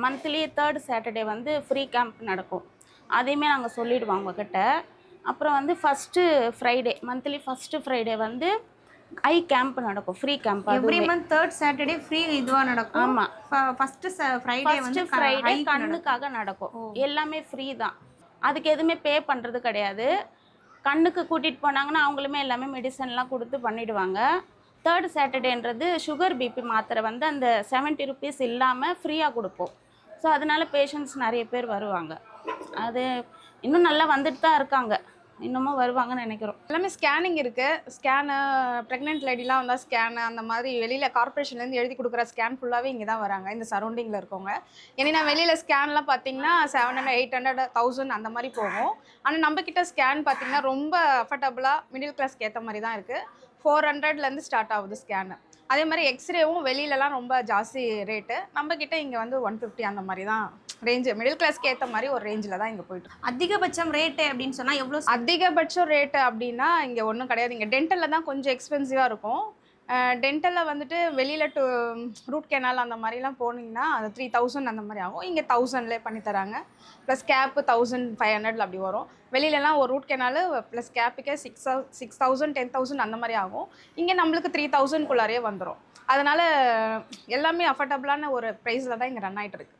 Monthly 3rd Saturday வந்து free camp நடக்கும். அதையுமே நாங்கள் சொல்லிடுவோம் அவங்கக்கிட்ட. அப்புறம் வந்து மந்த்லி ஃபஸ்ட்டு ஃப்ரைடே வந்து ஐ கேம்ப் நடக்கும், ஃப்ரீ கேம்ப். எவ்ரி அதுவுமே மந்த் 3rd சாட்டர்டே ஃப்ரீ இதுவா நடக்கும். ஆமாம், ஃபர்ஸ்ட் ஃப்ரைடே வந்து ஃப்ரைடே ஹைக் கண்ணுக்காக நடக்கும். எல்லாமே ஃப்ரீ தான், அதுக்கு எதுவுமே பே பண்ணுறது கிடையாது. கண்ணுக்கு கூட்டிகிட்டு போனாங்கன்னா அவங்களுமே எல்லாமே மெடிசன்லாம் கொடுத்து பண்ணிவிடுவாங்க. 3rd சாட்டர்டேன்றது சுகர் பிபி மாத்திரை வந்து அந்த 70 ருபீஸ் இல்லாமல் ஃப்ரீயாக கொடுப்போம். ஸோ அதனால் பேஷண்ட்ஸ் நிறைய பேர் வருவாங்க. அது இன்னும் நல்லா வந்துட்டு தான் இருக்காங்க, இன்னமும் வருவாங்கன்னு நினைக்கிறோம். எல்லாமே ஸ்கேனிங் இருக்குது. ஸ்கேனு ப்ரெக்னென்ட் லேடிலாம் வந்தால் ஸ்கேனு அந்த மாதிரி வெளியில் கார்ப்பரேஷன்லேருந்து எழுதி கொடுக்குற ஸ்கேன் ஃபுல்லாகவே இங்கே தான் வராங்க, இந்த சரௌண்டிங்கில் இருக்கவங்க. ஏன்னா வெளியில் ஸ்கேன்லாம் பார்த்தீங்கன்னா 700, 800, 1000 அந்த மாதிரி போகும். ஆனால் நம்மக்கிட்ட ஸ்கேன் பார்த்தீங்கன்னா ரொம்ப அஃபர்டபுளாக மிடில் கிளாஸ்க்கு ஏற்ற மாதிரி தான் இருக்குது. 400லேருந்து ஸ்டார்ட் ஆகுது ஸ்கேனு. அதே மாதிரி எக்ஸ்ரேவும் வெளியிலலாம் ரொம்ப ஜாஸ்தி ரேட்டு. நம்மக்கிட்ட இங்கே வந்து 150 அந்த மாதிரி தான் ரேஞ்சு. மிடில் கிளாஸ்க்கு ஏற்ற மாதிரி ஒரு ரேஞ்சில் தான் இங்கே போய்ட்டு. அதிகபட்சம் ரேட்டு அப்படின்னு சொன்னால் எவ்வளோ? அதிகபட்சம் ரேட்டு அப்படின்னா இங்கே ஒன்றும் கிடையாது. இங்கே டென்டலில் தான் கொஞ்சம் எக்ஸ்பென்சிவாக இருக்கும். டென்டலில் வந்துட்டு வெளியில் ரூட் கெனால் அந்த மாதிரிலாம் போனீங்கன்னா அது 3000 அந்த மாதிரி ஆகும். இங்கே 1000லே பண்ணித்தராங்க. ப்ளஸ் கேப்பு 1500 அப்படி வரும். வெளியிலலாம் ஒரு ரூட் கெனாலு ப்ளஸ் கேப்புக்கே 6000 10,000 அந்த மாதிரி ஆகும். இங்கே நம்மளுக்கு 3000க்குள்ளாரே வந்துடும். அதனால் எல்லாமே அஃபர்டபுளான ஒரு ப்ரைஸில் தான் இங்கே ரன் ஆகிட்டு இருக்கு.